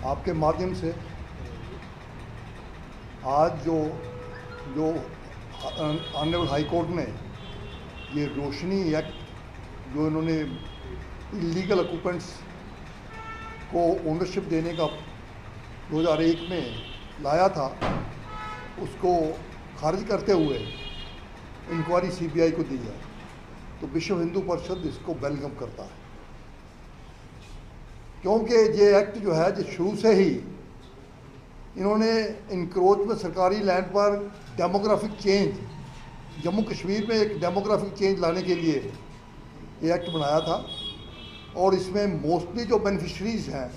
आपके माध्यम से आज जो जो ऑनरेबल हाई कोर्ट ने ये रोशनी एक्ट जो इन्होंने इलीगल ऑक्यूपेंट्स को ओनरशिप देने का 2001 में लाया था, उसको खारिज करते हुए इंक्वायरी सीबीआई को दी है। तो विश्व हिंदू परिषद इसको वेलकम करता है, क्योंकि ये एक्ट जो है जो शुरू से ही इन्होंने इंक्रोच में सरकारी लैंड पर डेमोग्राफिक चेंज, जम्मू कश्मीर में एक डेमोग्राफिक चेंज लाने के लिए ये एक्ट बनाया था। और इसमें मोस्टली जो बेनिफिशरीज हैं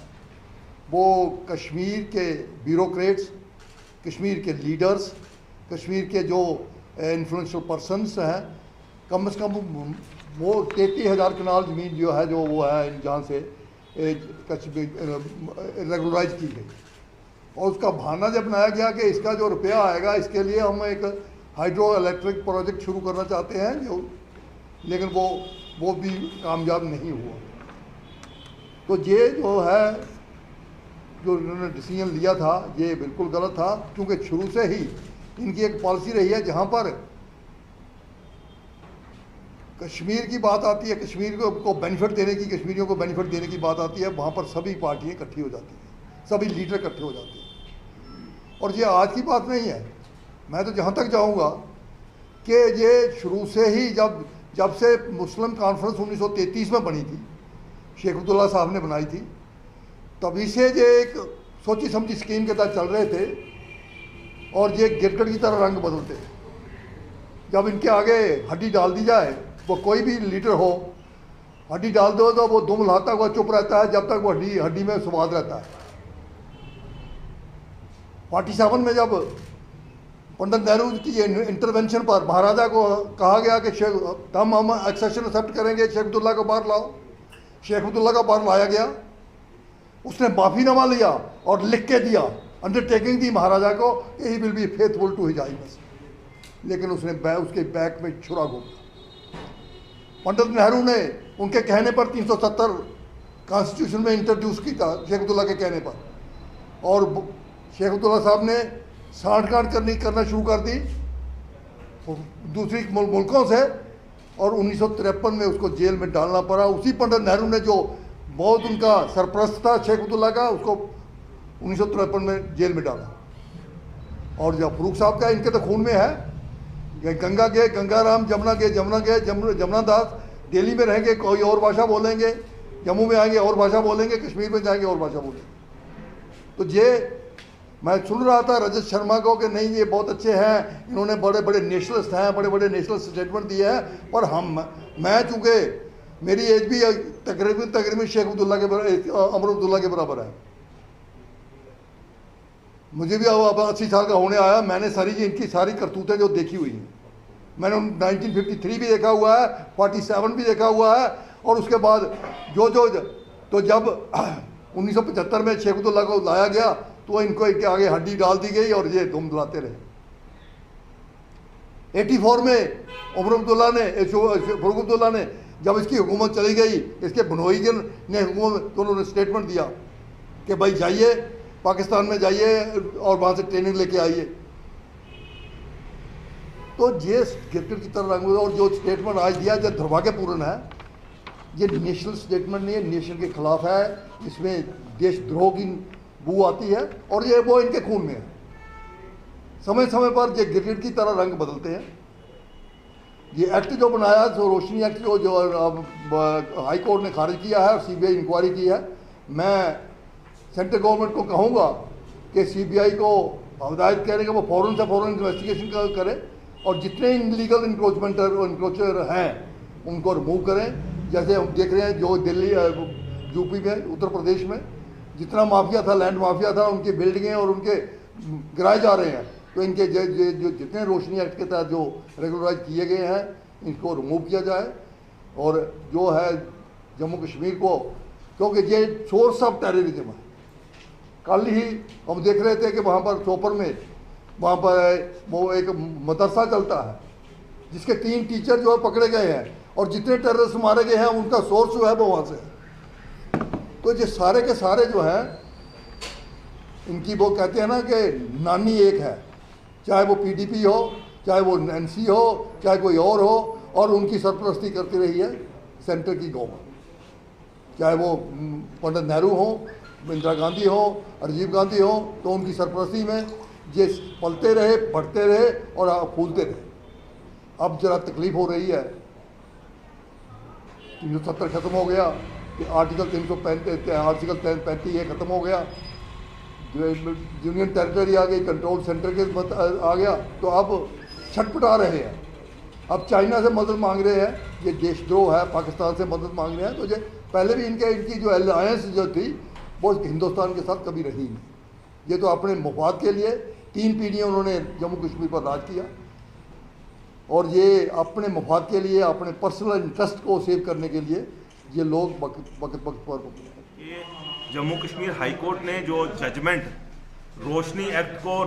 वो कश्मीर के ब्यूरोक्रेट्स, कश्मीर के लीडर्स, कश्मीर के जो इन्फ्लुएंशियल पर्सनस हैं, कम से कम वो 33,000 कनाल ज़मीन जो है, जो वो है जहाँ से रेगुलराइज की गई। और उसका बहाना जब बनाया गया कि इसका जो रुपया आएगा इसके लिए हम एक हाइड्रो इलेक्ट्रिक प्रोजेक्ट शुरू करना चाहते हैं, जो लेकिन वो भी कामयाब नहीं हुआ। तो ये जो है जो इन्होंने डिसीजन लिया था ये बिल्कुल गलत था, क्योंकि शुरू से ही इनकी एक पॉलिसी रही है जहाँ पर कश्मीर की बात आती है, कश्मीर को बेनिफिट देने की, कश्मीरियों को बेनिफिट देने की बात आती है, वहाँ पर सभी पार्टियाँ इकट्ठी हो जाती हैं, सभी लीडर इकट्ठे हो जाते हैं। और ये आज की बात नहीं है, मैं तो जहाँ तक जाऊँगा कि ये शुरू से ही जब से मुस्लिम कॉन्फ्रेंस 1933 में बनी थी, शेख अब्दुल्ला साहब ने बनाई थी, तभी से ये एक सोची समझी स्कीम के तहत चल रहे थे। और ये गिरगिट की तरह रंग बदलते, जब इनके आगे हड्डी डाल दी जाए, वो कोई भी लीडर हो, हड्डी डाल दो तो वो दुम लाता हुआ चुप रहता है जब तक वो हड्डी में स्वाद रहता है। 47 में जब पंडित नेहरू की ये इंटरवेंशन पर महाराजा को कहा गया कि हम एक्सेशन एक्सेप्ट करेंगे, शेख अब्दुल्ला को बाहर लाओ, शेख अब्दुल्ला का बाहर लाया गया, उसने माफ़ीनामा लिया और लिख के दिया, अंडरटेकिंग दी महाराजा को कि he will be faithful to his highness, लेकिन उसने उसके बैक में छुरा घोंपा। पंडित नेहरू ने उनके कहने पर 370 कॉन्स्टिट्यूशन में इंट्रोड्यूस की था, शेख अब्दुल्ला के कहने पर, और शेख अब्दुल्ला साहब ने सांठगांठ करना शुरू कर दी दूसरी मुल्कों से, और 1953 में उसको जेल में डालना पड़ा। उसी पंडित नेहरू ने जो बहुत उनका सरप्रस्त था शेख अब्दुल्ला का, उसको 1953 में जेल में डाला। और जब फरूख साहब का इनके तो खून में है, गंगा गए गंगाराम, जमुना गए जमुना गए जमुना दास, दिल्ली में रहेंगे कोई और भाषा बोलेंगे, जम्मू में आएंगे और भाषा बोलेंगे, कश्मीर में जाएंगे और भाषा बोलेंगे। तो ये मैं सुन रहा था रजत शर्मा को कि नहीं ये बहुत अच्छे हैं, इन्होंने बड़े बड़े नेशनलिस्ट हैं, बड़े बड़े नेशनल स्टेटमेंट दिए हैं, पर मैं चूँकि मेरी एज भी तकरीबन शेख अब्दुल्ला के अमर अब्दुल्ला के बराबर है, मुझे भी अब 80 साल का होने आया, मैंने इनकी सारी करतूतें जो देखी हुई हैं, मैंने 1953 भी देखा हुआ है, 47 भी देखा हुआ है, और उसके बाद तो जब 1975 में शेख अब्दुल्ला को लाया गया तो इनको इनके आगे हड्डी डाल दी गई और ये धूम धुलाते रहे। 84 में फरूख अब्दुल्ला ने जब इसकी हुकूमत चली गई, इसके बनोई ने हुकूमत तो उन्होंने स्टेटमेंट दिया कि भाई जाइए पाकिस्तान में जाइए और वहाँ से ट्रेनिंग लेके आइए। तो ये गिरगिट की तरह रंग, और जो स्टेटमेंट आज दिया जो दुर्भाग्यपूर्ण है, ये नेशनल स्टेटमेंट नहीं है, नेशन के खिलाफ है, इसमें देशद्रोह की बू आती है, और ये वो इनके खून में है। समय समय पर ये गिरगिट की तरह रंग बदलते हैं। ये एक्ट जो बनाया, जो रोशनी एक्ट जो हाई कोर्ट ने खारिज किया है और सीबीआई इंक्वायरी की है, मैं सेंट्रल गवर्नमेंट को कहूँगा कि सीबीआई को हिदायत करें कि वो फ़ौरन से फ़ौरन इन्वेस्टिगेशन करे और जितने इनलीगल इंक्रोचर हैं उनको रिमूव करें। जैसे हम देख रहे हैं जो दिल्ली, यूपी में, उत्तर प्रदेश में जितना माफिया था, लैंड माफिया था, उनकी बिल्डिंगें और उनके गिराए जा रहे हैं। तो इनके जो जितने रोशनी एक्ट के तहत जो रेगुलराइज किए गए हैं इनको रिमूव किया जाए। और जो है जम्मू कश्मीर को, क्योंकि ये सोर्स ऑफ टेररिज्म है। कल ही हम देख रहे थे कि वहाँ पर चोपर में वहाँ पर वो एक मदरसा चलता है जिसके 3 टीचर जो है पकड़े गए हैं, और जितने टेररिस्ट मारे गए हैं उनका सोर्स जो है वो वहाँ से है। तो ये सारे के सारे जो हैं इनकी वो कहते हैं ना कि नानी एक है, चाहे वो पीडीपी हो, चाहे वो एनसी हो, चाहे कोई और हो, और उनकी सरपरस्ती करती रही है सेंटर की गवर्नमेंट। चाहे वो पंडित नेहरू हो, इंदिरा गांधी हो, राजीव गांधी हो, तो उनकी सरपरस्ती में ये पलते रहे, बढ़ते रहे और फूलते रहे। अब जरा तकलीफ हो रही है, 370 खत्म हो गया, कि आर्टिकल 335 ये खत्म हो गया, यूनियन टेरिटरी आ गई, कंट्रोल सेंटर के आ गया, तो अब छटपटा रहे हैं। अब चाइना से मदद मांग रहे हैं, ये देशद्रोह है, पाकिस्तान से मदद मांग रहे हैं। तो ये पहले भी इनकी जो अलायंस जो थी वो हिंदुस्तान के साथ कभी रही नहीं। ये तो अपने मफाद के लिए 3 पीढ़ियाँ उन्होंने जम्मू कश्मीर पर राज किया, और ये अपने मफाद के लिए, अपने पर्सनल इंटरेस्ट को सेव करने के लिए ये लोग वक्त पर ये जम्मू कश्मीर हाई कोर्ट ने जो जजमेंट रोशनी एक्ट को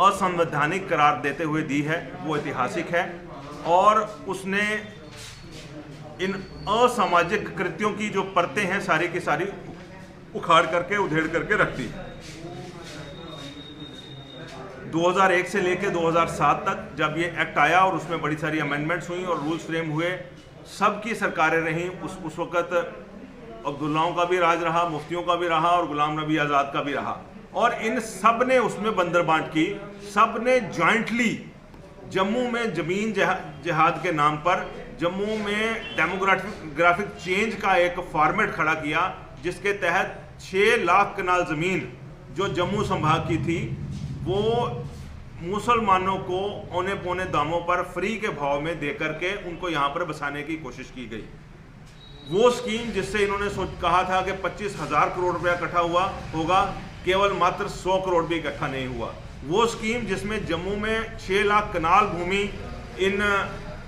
असंवैधानिक करार देते हुए दी है वो ऐतिहासिक है, और उसने इन असामाजिक कृत्यों की जो परतें हैं सारी की सारी उखाड़ करके उधेड़ करके रख दी। 2001 से लेकर 2007 तक जब ये एक्ट आया और उसमें बड़ी सारी अमेंडमेंट्स हुई और रूल्स फ्रेम हुए, सबकी सरकारें रहीं। उस वक़्त अब्दुल्लाओं का भी राज रहा, मुफ्तियों का भी रहा और गुलाम नबी आज़ाद का भी रहा, और इन सब ने उसमें बंदरबांट की। सब ने जॉइंटली जम्मू में ज़मीन जिहाद के नाम पर जम्मू में डेमोग्राफिक चेंज का एक फॉर्मेट खड़ा किया, जिसके तहत 6 लाख कनाल ज़मीन जो जम्मू संभाग की थी वो मुसलमानों को औने पौने दामों पर फ्री के भाव में दे करके उनको यहाँ पर बसाने की कोशिश की गई। वो स्कीम जिससे इन्होंने कहा था कि 25,000 करोड़ रुपया इकट्ठा हुआ होगा, केवल मात्र 100 करोड़ भी इकट्ठा नहीं हुआ। वो स्कीम जिसमें जम्मू में 6 लाख कनाल भूमि इन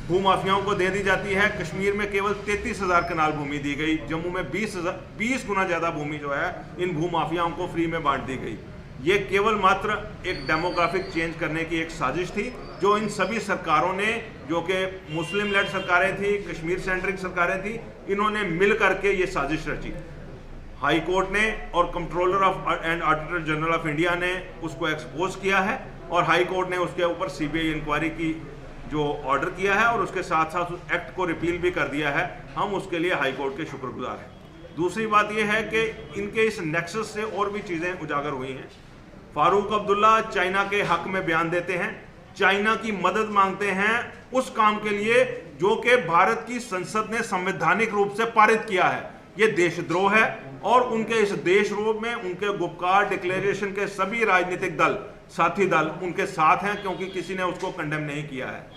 भूमाफियाओं को दे दी जाती है, कश्मीर में केवल 33,000 कनाल भूमि दी गई, जम्मू में 20 गुना ज़्यादा भूमि जो है इन भूमाफियाओं को फ्री में बांट दी गई। ये केवल मात्र एक डेमोग्राफिक चेंज करने की एक साजिश थी, जो इन सभी सरकारों ने, जो कि मुस्लिम लेड सरकारें थी, कश्मीर सेंट्रिक सरकारें थी, इन्होंने मिल करके ये साजिश रची। हाई कोर्ट ने और controller and auditor general of India ने उसको एक्सपोज किया है, और हाई कोर्ट ने उसके ऊपर सीबीआई इंक्वायरी की जो ऑर्डर किया है और उसके साथ साथ उस एक्ट को रिपील भी कर दिया है। हम उसके लिए हाई कोर्ट के शुक्रगुजार हैं। दूसरी बात यह है कि इनके इस नेक्सस से और भी चीज़ें उजागर हुई हैं। फारूक अब्दुल्ला चाइना के हक में बयान देते हैं, चाइना की मदद मांगते हैं उस काम के लिए जो कि भारत की संसद ने संवैधानिक रूप से पारित किया है। ये देशद्रोह है, और उनके इस देशद्रोह में उनके गुपकार डिक्लेरेशन के सभी राजनीतिक दल, साथी दल उनके साथ हैं, क्योंकि किसी ने उसको कंडेम नहीं किया है।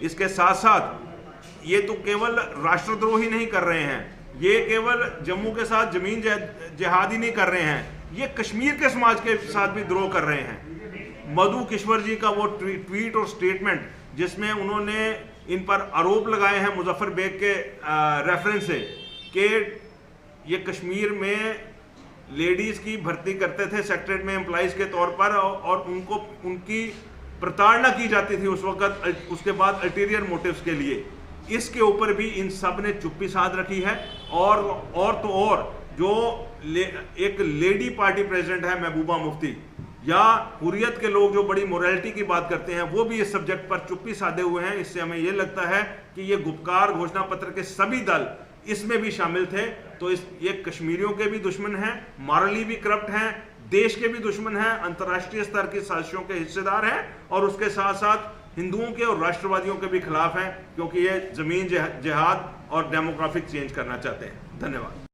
इसके साथ साथ ये तो केवल राष्ट्रद्रोह ही नहीं कर रहे हैं, ये केवल जम्मू के साथ जमीन जिहाद ही नहीं कर रहे हैं, ये कश्मीर के समाज के साथ भी द्रोह कर रहे हैं। मधु किश्वर जी का वो ट्वीट और स्टेटमेंट जिसमें उन्होंने इन पर आरोप लगाए हैं मुजफ्फर बेग के रेफरेंस से कि ये कश्मीर में लेडीज़ की भर्ती करते थे सेक्रेटरीट में एम्प्लॉइज़ के तौर पर, और उनको उनकी प्रताड़ना की जाती थी उस वक्त, उसके बाद अल्टीरियर मोटिव्स के लिए। इसके ऊपर भी इन सब ने चुप्पी साध रखी है। और जो एक लेडी पार्टी प्रेसिडेंट है महबूबा मुफ्ती, या हुर्रियत के लोग जो बड़ी मोरालिटी की बात करते हैं, वो भी इस सब्जेक्ट पर चुप्पी साधे हुए हैं। इससे हमें ये लगता है कि ये गुपकार घोषणा पत्र के सभी दल इसमें भी शामिल थे। तो ये कश्मीरियों के भी दुश्मन हैं, मॉरली भी करप्ट हैं, देश के भी दुश्मन हैं, अंतर्राष्ट्रीय स्तर की साजिशों के हिस्सेदार हैं, और उसके साथ साथ हिंदुओं के और राष्ट्रवादियों के भी खिलाफ हैं, क्योंकि ये जमीन जिहाद और डेमोग्राफिक चेंज करना चाहते हैं। धन्यवाद।